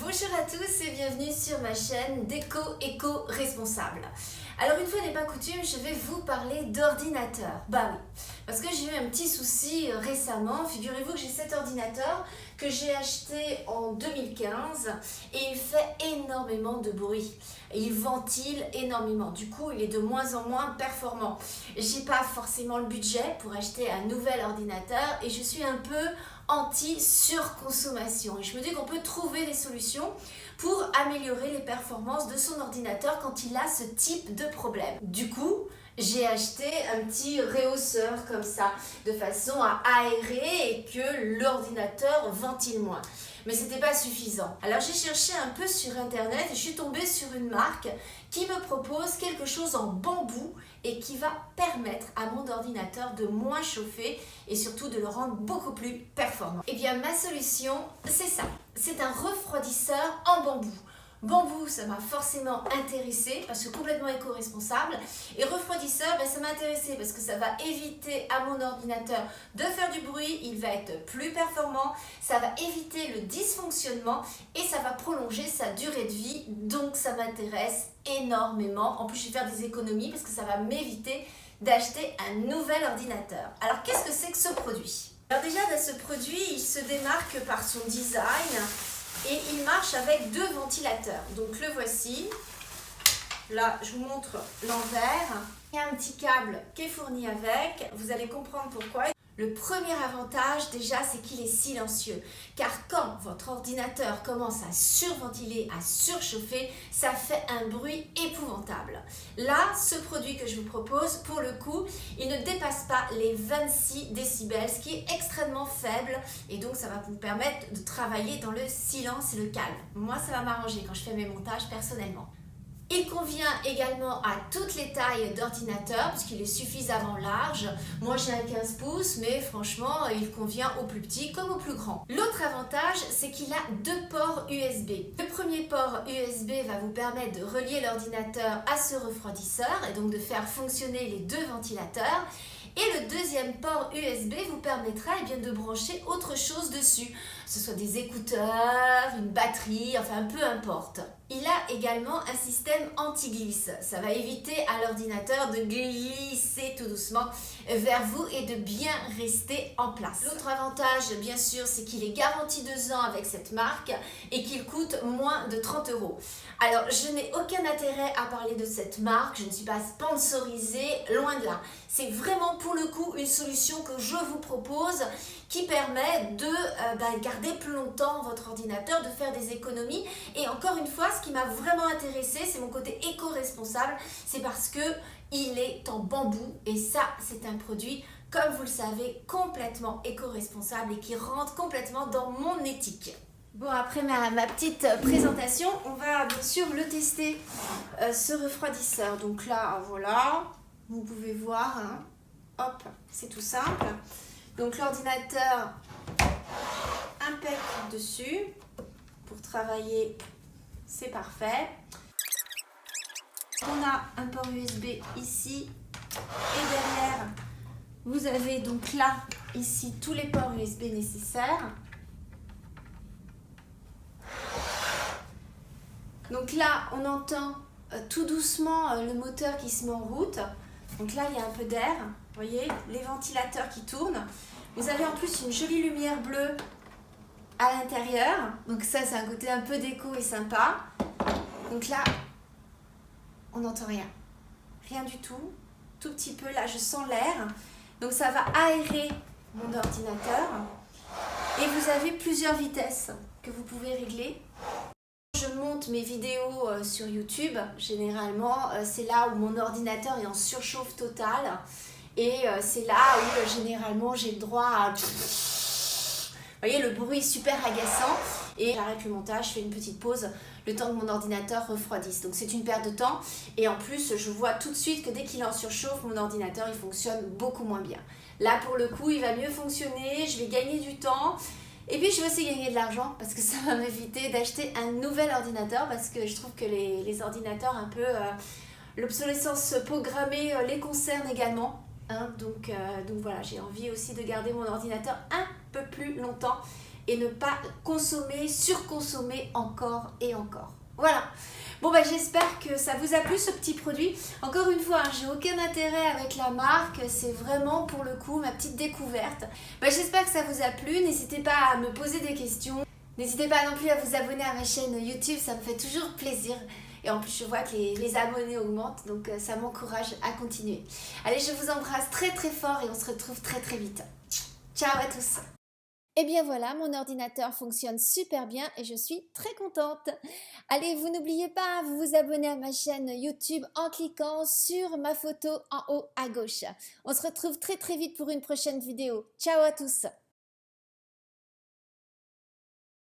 Bonjour à tous et bienvenue sur ma chaîne Déco Éco-Responsable. Alors une fois n'est pas coutume, je vais vous parler d'ordinateur. Bah oui, parce que j'ai eu un petit souci récemment. Figurez-vous que j'ai cet ordinateur que j'ai acheté en 2015 et il fait énormément de bruit. Et il ventile énormément. Du coup, il est de moins en moins performant. J'ai pas forcément le budget pour acheter un nouvel ordinateur et je suis un peu anti-surconsommation. Et je me dis qu'on peut trouver des solutions pour améliorer les performances de son ordinateur quand il a ce type de problème. Du coup, j'ai acheté un petit rehausseur comme ça, de façon à aérer et que l'ordinateur ventile moins. Mais c'était pas suffisant. Alors j'ai cherché un peu sur internet et je suis tombée sur une marque qui me propose quelque chose en bambou et qui va permettre à mon ordinateur de moins chauffer et surtout de le rendre beaucoup plus performant. Et bien ma solution, c'est ça. C'est un refroidisseur en bambou. Bambou, ça m'a forcément intéressée parce que complètement éco-responsable. Et refroidisseur, ça m'a intéressée parce que ça va éviter à mon ordinateur de faire du bruit, il va être plus performant, ça va éviter le dysfonctionnement et ça va prolonger sa durée de vie. Donc ça m'intéresse énormément. En plus, je vais faire des économies parce que ça va m'éviter d'acheter un nouvel ordinateur. Alors qu'est-ce que c'est que ce produit? Alors déjà, ce produit, il se démarque par son design. Et il marche avec deux ventilateurs. Donc le voici. Là, je vous montre l'envers. Il y a un petit câble qui est fourni avec. Vous allez comprendre pourquoi. Le premier avantage, déjà, c'est qu'il est silencieux. Car quand votre ordinateur commence à surventiler, à surchauffer, ça fait un bruit épouvantable. Là, ce produit que je vous propose, pour le coup, il ne dépasse pas les 26 décibels, ce qui est extrêmement faible. Et donc, ça va vous permettre de travailler dans le silence et le calme. Moi, ça va m'arranger quand je fais mes montages personnellement. Il convient également à toutes les tailles d'ordinateur puisqu'il est suffisamment large. Moi j'ai un 15 pouces mais franchement il convient aux plus petits comme aux plus grands. L'autre avantage c'est qu'il a deux ports USB. Le premier port USB va vous permettre de relier l'ordinateur à ce refroidisseur et donc de faire fonctionner les deux ventilateurs. Et le deuxième port USB vous permettra de brancher autre chose dessus, que ce soit des écouteurs, une batterie, enfin peu importe. Il a également un système anti-glisse. Ça va éviter à l'ordinateur de glisser tout doucement vers vous et de bien rester en place. L'autre avantage, bien sûr, c'est qu'il est garanti 2 ans avec cette marque et qu'il coûte moins de 30 €. Alors, je n'ai aucun intérêt à parler de cette marque, je ne suis pas sponsorisée, loin de là. C'est vraiment pour le coup une solution que je vous propose qui permet de garder plus longtemps votre ordinateur, de faire des économies. Et encore une fois, ce qui m'a vraiment intéressé, c'est mon côté éco-responsable. C'est parce que il est en bambou et ça, c'est un produit, comme vous le savez, complètement éco-responsable et qui rentre complètement dans mon éthique. Bon, après ma petite présentation, on va bien sûr le tester, ce refroidisseur. Donc là, voilà, vous pouvez voir, hein. Hop, c'est tout simple. Donc l'ordinateur impec dessus pour travailler, c'est parfait. On a un port USB ici et derrière vous avez donc là ici tous les ports USB nécessaires. Donc là on entend tout doucement le moteur qui se met en route. Donc là il y a un peu d'air, vous voyez les ventilateurs qui tournent. Vous avez en plus une jolie lumière bleue à l'intérieur. Donc ça c'est un côté un peu déco et sympa. Donc là on n'entend rien. Rien du tout. Tout petit peu là je sens l'air. Donc ça va aérer mon ordinateur. Et vous avez plusieurs vitesses que vous pouvez régler. Je monte mes vidéos sur YouTube, généralement c'est là où mon ordinateur est en surchauffe totale et c'est là où généralement j'ai le droit à... Vous voyez, le bruit est super agaçant et j'arrête le montage, je fais une petite pause le temps que mon ordinateur refroidisse. Donc c'est une perte de temps et en plus je vois tout de suite que dès qu'il est en surchauffe, mon ordinateur il fonctionne beaucoup moins bien. Là pour le coup il va mieux fonctionner, je vais gagner du temps. Et puis je vais aussi gagner de l'argent parce que ça va m'éviter d'acheter un nouvel ordinateur parce que je trouve que les ordinateurs un peu l'obsolescence programmée les concerne également. Hein, donc voilà, j'ai envie aussi de garder mon ordinateur un peu plus longtemps et ne pas consommer, surconsommer encore et encore. Voilà. Bon bah j'espère que ça vous a plu ce petit produit. Encore une fois, hein, j'ai aucun intérêt avec la marque, c'est vraiment pour le coup ma petite découverte. Bah, j'espère que ça vous a plu, n'hésitez pas à me poser des questions. N'hésitez pas non plus à vous abonner à ma chaîne YouTube, ça me fait toujours plaisir. Et en plus je vois que les abonnés augmentent, donc ça m'encourage à continuer. Allez, je vous embrasse très très fort et on se retrouve très très vite. Ciao à tous! Et bien voilà, mon ordinateur fonctionne super bien et je suis très contente. Allez, vous n'oubliez pas, vous vous abonnez à ma chaîne YouTube en cliquant sur ma photo en haut à gauche. On se retrouve très très vite pour une prochaine vidéo. Ciao à tous!